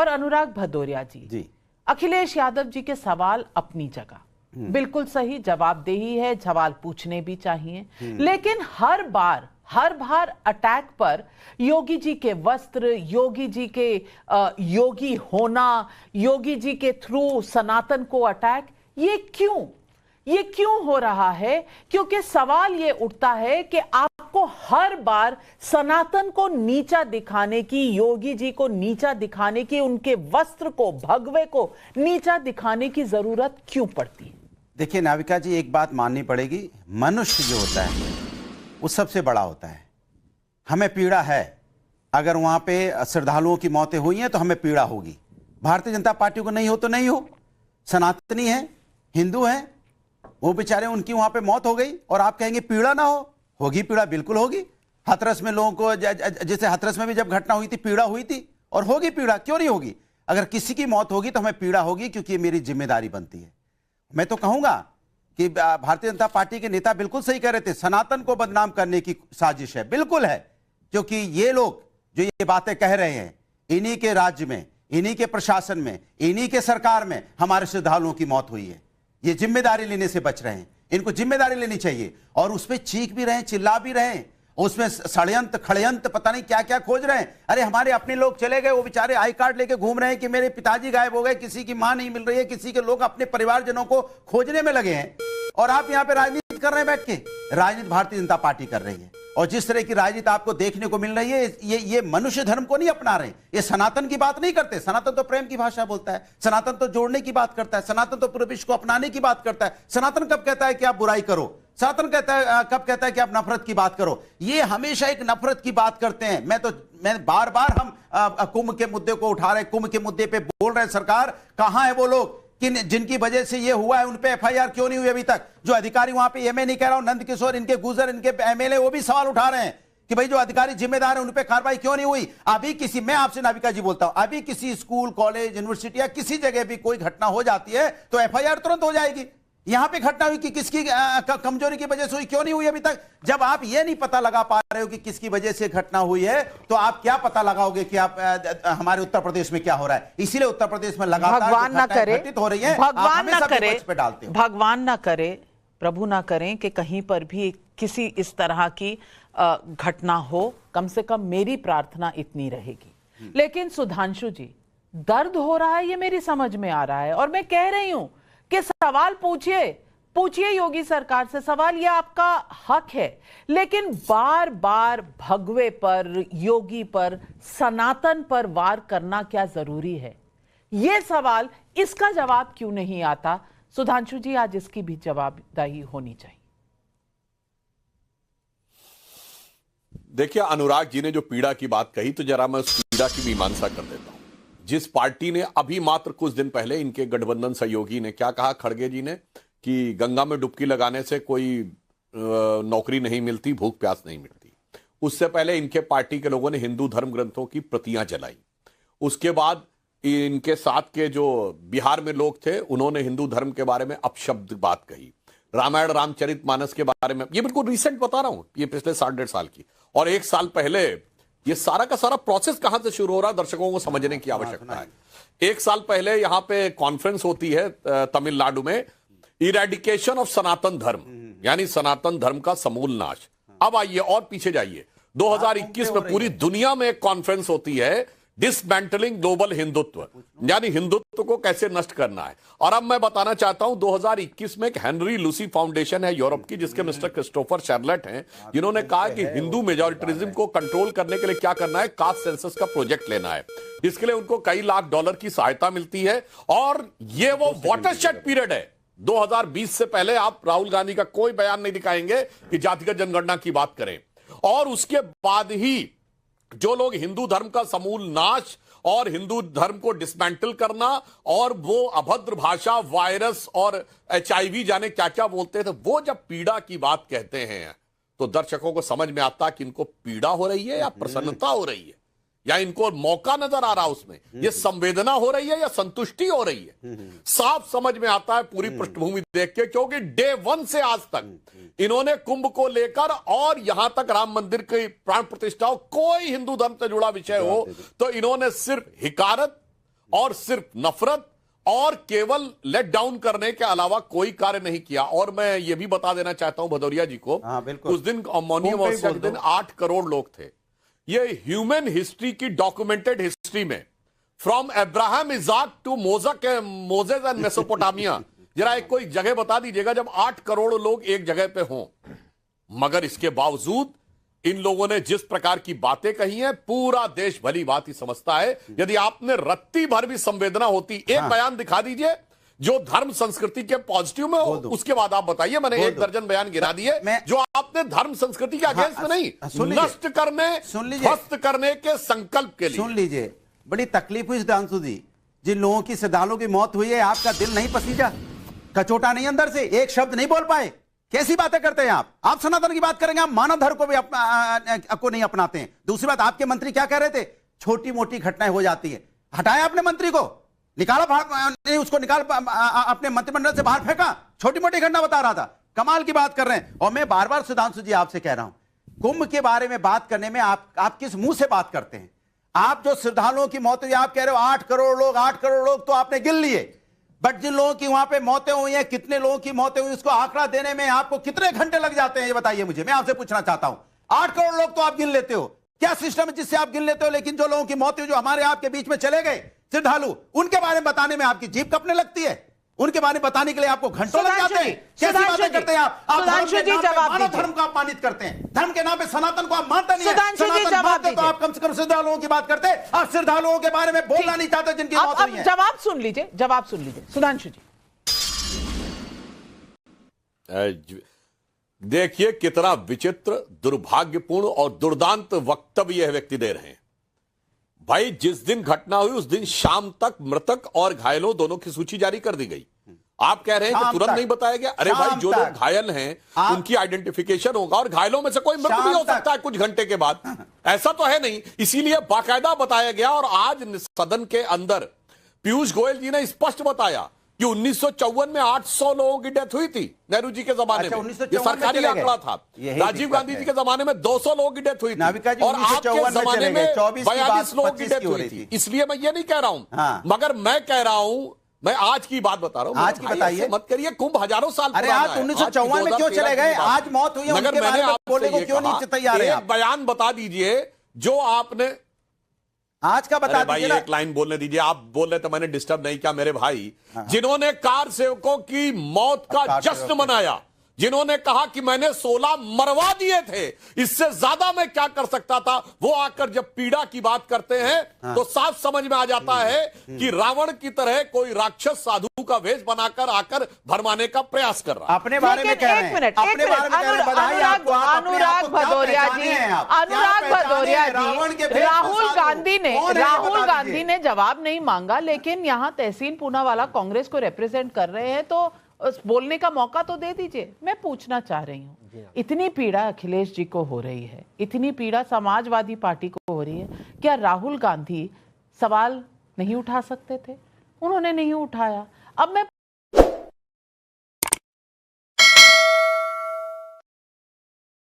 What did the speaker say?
और अनुराग भदौरिया जी, अखिलेश यादव जी के सवाल अपनी जगह बिल्कुल सही, जवाबदेही है, सवाल पूछने भी चाहिए, लेकिन हर बार अटैक पर योगी जी के वस्त्र, योगी जी के योगी होना, योगी जी के थ्रू सनातन को अटैक, ये क्यों हो रहा है? क्योंकि सवाल ये उठता है कि आपको हर बार सनातन को नीचा दिखाने की, योगी जी को नीचा दिखाने की, उनके वस्त्र को, भगवे को नीचा दिखाने की जरूरत क्यों पड़ती है? देखिए नाविका जी, एक बात माननी पड़ेगी, मनुष्य जो होता है वो सबसे बड़ा होता है। हमें पीड़ा है, अगर वहां पे श्रद्धालुओं की मौतें हुई हैं तो हमें पीड़ा होगी। भारतीय जनता पार्टी को नहीं हो तो नहीं हो, सनातनी है, हिंदू है, वो बेचारे, उनकी वहां पे मौत हो गई और आप कहेंगे पीड़ा ना हो? होगी पीड़ा, बिल्कुल होगी। हाथरस में लोगों को, जैसे हाथरस में भी जब घटना हुई थी, पीड़ा हुई थी, और होगी पीड़ा, क्यों नहीं होगी? अगर किसी की मौत होगी तो हमें पीड़ा होगी, क्योंकि ये मेरी जिम्मेदारी बनती है। मैं तो कहूंगा कि भारतीय जनता पार्टी के नेता बिल्कुल सही कह रहे थे, सनातन को बदनाम करने की साजिश है, बिल्कुल है, क्योंकि ये लोग जो ये बातें कह रहे हैं, इन्हीं के राज्य में, इन्हीं के प्रशासन में, इन्हीं के सरकार में हमारे श्रद्धालुओं की मौत हुई है। ये जिम्मेदारी लेने से बच रहे हैं, इनको जिम्मेदारी लेनी चाहिए, और उसमें चीख भी रहे हैं, चिल्ला भी रहे हैं, उसमें षड्यंत्र खड़यंत्र पता नहीं क्या क्या खोज रहे हैं। अरे हमारे अपने लोग चले गए, वो बेचारे आई कार्ड लेके घूम रहे हैं कि मेरे पिताजी गायब हो गए, किसी की मां नहीं मिल रही है, किसी के लोग अपने परिवारजनों को खोजने में लगे हैं, और आप यहां पे राजनीति कर रहे हैं बैठ के। राजनीति भारतीय जनता पार्टी कर रही है, और जिस तरह की राजनीति आपको देखने को मिल रही है, ये मनुष्य धर्म को नहीं अपना रहे, ये सनातन की बात नहीं करते। सनातन तो प्रेम की भाषा बोलता है, सनातन तो जोड़ने की बात करता है, सनातन तो पूरे विश्व को अपनाने की बात करता है। सनातन कब कहता है कि आप बुराई करो? सनातन कब कहता है कि आप नफरत की बात करो? ये हमेशा एक नफरत की बात करते हैं। मैं बार बार हम कुंभ के मुद्दे को उठा रहे हैं, कुंभ के मुद्दे पे बोल रहे हैं। सरकार, कहां है वो लोग जिनकी वजह से ये हुआ है? उन पे एफआईआर क्यों नहीं हुई अभी तक? जो अधिकारी वहां पे, ये मैं नहीं कह रहा हूं, नंद किशोर, इनके गुजर, इनके एमएलए, वो भी सवाल उठा रहे हैं कि भाई जो अधिकारी जिम्मेदार है उन पे कार्रवाई क्यों नहीं हुई? अभी किसी, मैं आपसे नाविका जी बोलता हूं, अभी किसी स्कूल, कॉलेज, यूनिवर्सिटी या किसी जगह भी कोई घटना हो जाती है तो एफआईआर तुरंत हो जाएगी। यहां पे घटना हुई कि किसकी कमजोरी की वजह से हुई, क्यों नहीं हुई अभी तक? जब आप ये नहीं पता लगा पा रहे हो कि किसकी वजह से घटना हुई है, तो आप क्या पता लगाओगे कि आप हमारे उत्तर प्रदेश में क्या हो रहा है? इसीलिए उत्तर प्रदेश में लगातार भगवान ना करे, घटित हो रही है, भगवान ना करे, पे डालते हो। भगवान ना करे, प्रभु ना करें कि कहीं पर भी किसी इस तरह की घटना हो। कम से कम मेरी प्रार्थना इतनी रहेगी। लेकिन सुधांशु जी, दर्द हो रहा है, ये मेरी समझ में आ रहा है, और मैं कह रही हूं कि सवाल पूछिए योगी सरकार से सवाल, ये आपका हक है, लेकिन बार बार भगवे पर, योगी पर, सनातन पर वार करना क्या जरूरी है? ये सवाल, इसका जवाब क्यों नहीं आता? सुधांशु जी, आज इसकी भी जवाबदेही होनी चाहिए। देखिए, अनुराग जी ने जो पीड़ा की बात कही, तो जरा मैं उस पीड़ा की मीमांसा कर देता हूं। जिस पार्टी ने अभी मात्र कुछ दिन पहले, इनके गठबंधन सहयोगी ने क्या कहा, खड़गे जी ने, कि गंगा में डुबकी लगाने से कोई नौकरी नहीं मिलती, भूख प्यास नहीं मिलती। उससे पहले इनके पार्टी के लोगों ने हिंदू धर्म ग्रंथों की प्रतियां जलाई। उसके बाद इनके साथ के जो बिहार में लोग थे, उन्होंने हिंदू धर्म के बारे में अपशब्द बात कही। रामायण रामचरितमानस के बारे में, ये बिल्कुल रिसेंट बता रहा हूं, ये पिछले 1.5 साल की। और 1 साल पहले ये सारा का सारा प्रोसेस कहां से शुरू हो रहा है, दर्शकों को समझने की आवश्यकता है। 1 साल पहले यहां पे कॉन्फ्रेंस होती है तमिलनाडु में, इरेडिकेशन ऑफ सनातन धर्म, यानी सनातन धर्म का समूल नाश। अब आइए और पीछे जाइए, 2021 में पूरी दुनिया में एक कॉन्फ्रेंस होती है, डिसमेंटलिंग ग्लोबल हिंदुत्व, यानी हिंदुत्व को कैसे नष्ट करना है। और अब मैं बताना चाहता हूं, 2021 में एक हेनरी लूसी फाउंडेशन है यूरोप की, जिसके मिस्टर क्रिस्टोफर शार्लेट हैं, जिन्होंने कहा कि हिंदू मेजॉरिटरिज्म को कंट्रोल करने के लिए क्या करना है, कास्ट सेंसस का प्रोजेक्ट लेना है। इसके लिए उनको कई लाख डॉलर की सहायता मिलती है, और ये वो वाटरशेड पीरियड है। 2020 से पहले आप राहुल गांधी का कोई बयान नहीं दिखाएंगे कि जातिगत जनगणना की बात करें। और उसके बाद ही जो लोग हिंदू धर्म का समूल नाश और हिंदू धर्म को डिसमेंटल करना, और वो अभद्र भाषा, वायरस और HIV जाने क्या क्या बोलते थे, वो जब पीड़ा की बात कहते हैं, तो दर्शकों को समझ में आता कि इनको पीड़ा हो रही है या प्रसन्नता हो रही है, या इनको मौका नजर आ रहा उसमें, ये संवेदना हो रही है या संतुष्टि हो रही है। साफ समझ में आता है पूरी पृष्ठभूमि देख के, क्योंकि डे 1 से आज तक इन्होंने कुंभ को लेकर और यहां तक राम मंदिर की प्राण प्रतिष्ठा हो, कोई हिंदू धर्म से जुड़ा विषय हो, तो इन्होंने सिर्फ हिकारत और सिर्फ नफरत और केवल लेट डाउन करने के अलावा कोई कार्य नहीं किया। और मैं ये भी बता देना चाहता हूं भदौरिया जी को, उस दिन मौनी अमावस्या के दिन 8 करोड़ लोग थे। ये ह्यूमन हिस्ट्री की डॉक्यूमेंटेड हिस्ट्री में from Abraham Isaac to Moses and Mesopotamia, जरा एक कोई जगह बता दीजिएगा जब 8 करोड़ लोग एक जगह पे हों। मगर इसके बावजूद इन लोगों ने जिस प्रकार की बातें कही हैं, पूरा देश भली बात ही समझता है। यदि आपने रत्ती भर भी संवेदना होती, एक बयान दिखा दीजिए जो धर्म संस्कृति के पॉजिटिव में हो, उसके बाद आप बताइए। मैंने 1 दर्जन बयान गिरा दिए जो आपने धर्म संस्कृति के अगेंस्ट में नहीं, नष्ट करने, ध्वस्त करने के संकल्प के लिए। सुन लीजिए, बड़ी तकलीफ हुई सुधांशु जी, जिन लोगों की श्रद्धालुओं की मौत हुई है, आपका दिल नहीं पसीजा, कचोटा नहीं अंदर से, एक शब्द नहीं बोल पाए। कैसी बातें करते हैं आप सनातन की बात करेंगे, आप मानव धर्म को भी को नहीं अपनाते हैं। दूसरी बात, आपके मंत्री क्या कह रहे थे, छोटी मोटी घटनाएं हो जाती है, हटाया आपने मंत्री को, निकाला नहीं, उसको निकाल अपने मंत्रिमंडल से बाहर फेंका, छोटी मोटी घटना बता रहा था। कमाल की बात कर रहे हैं। और मैं बार बार सुधांशु जी आपसे कह रहा हूं, कुंभ के बारे में बात करने में आप किस मुंह से बात करते हैं? आप जो श्रद्धालुओं की मौत हुई, आप कह रहे हो 8 करोड़ लोग तो आपने गिन लिए, बट जिन लोगों की वहां पे मौतें हुई हैं, कितने लोगों की मौतें हुई, उसको आंकड़ा देने में आपको कितने घंटे लग जाते हैं, ये बताइए मुझे। मैं आपसे पूछना चाहता हूं, 8 करोड़ लोग तो आप गिन लेते हो, क्या सिस्टम है जिससे आप गिन लेते हो? लेकिन जो लोगों की मौत हुई, जो हमारे आपके बीच में चले गए श्रद्धालु, उनके बारे में बताने में आपकी जीभ कपने लगती है। उनके बारे में बताने के लिए आपको घंटों लग जाते हैं। कैसी बातें करते हैं आप? मानव धर्म को अपमानित करते हैं, धर्म के नाम पे सनातन को आप मानते नहीं है। सनातन मानते तो आप कम से कम श्रद्धालुओं की बात करते, आप श्रद्धालुओं के बारे में बोलना नहीं चाहते जिनकी मौत हुई है। जवाब सुन लीजिए सुधांशु जी। देखिए कितना विचित्र, दुर्भाग्यपूर्ण और दुर्दांत वक्तव्य यह व्यक्ति दे रहे हैं। भाई, जिस दिन घटना हुई उस दिन शाम तक मृतक और घायलों दोनों की सूची जारी कर दी गई। आप कह रहे हैं कि तुरंत नहीं बताया गया। अरे भाई, जो लोग घायल हैं उनकी आइडेंटिफिकेशन होगा और घायलों में से कोई मृत भी हो सकता है कुछ घंटे के बाद, ऐसा तो है नहीं। इसीलिए बाकायदा बताया गया। और आज सदन के अंदर पीयूष गोयल जी ने स्पष्ट बताया कि 1954 में 800 लोगों की डेथ हुई थी नेहरू जी के जमाने में, ये सरकारी आंकड़ा था। राजीव गांधी जी के जमाने में 200 लोगों की डेथ हुई थी और आपके जमाने में 42 लोगों की डेथ हुई थी। इसलिए मैं ये नहीं कह रहा हूं, मगर मैं कह रहा हूं, मैं आज की बात बता रहा हूं। आज की बताइए, मत करिए, कुंभ हजारों साल अरे आज 1954 में क्यों चले गए? आज मौत हुई है, मगर मैंने आपसे क्यों नहीं तैयार है? बयान बता दीजिए जो आपने आज का बता भाई, एक लाइन बोलने दीजिए। आप बोल रहे तो मैंने डिस्टर्ब नहीं किया मेरे भाई। जिन्होंने कार सेवकों की मौत का जश्न मनाया, जिन्होंने कहा कि मैंने 16 मरवा दिए थे, इससे ज्यादा मैं क्या कर सकता था, वो आकर जब पीड़ा की बात करते हैं तो साफ समझ में आ जाता है कि रावण की तरह कोई राक्षस साधु का वेश बनाकर आकर भरमाने का प्रयास कर रहा है। अपने बारे में कह रहे हैं, अपने बारे में कह रहे हैं। अनुराग भदौरिया जी, राहुल गांधी ने जवाब नहीं मांगा, लेकिन यहां तहसीन पूना वाला कांग्रेस को रिप्रेजेंट कर रहे हैं, तो बोलने का मौका तो दे दीजिए। मैं पूछना चाह रही हूँ, इतनी पीड़ा अखिलेश जी को हो रही है, इतनी पीड़ा समाजवादी पार्टी को हो रही है, क्या राहुल गांधी सवाल नहीं उठा सकते थे? उन्होंने नहीं उठाया। अब मैं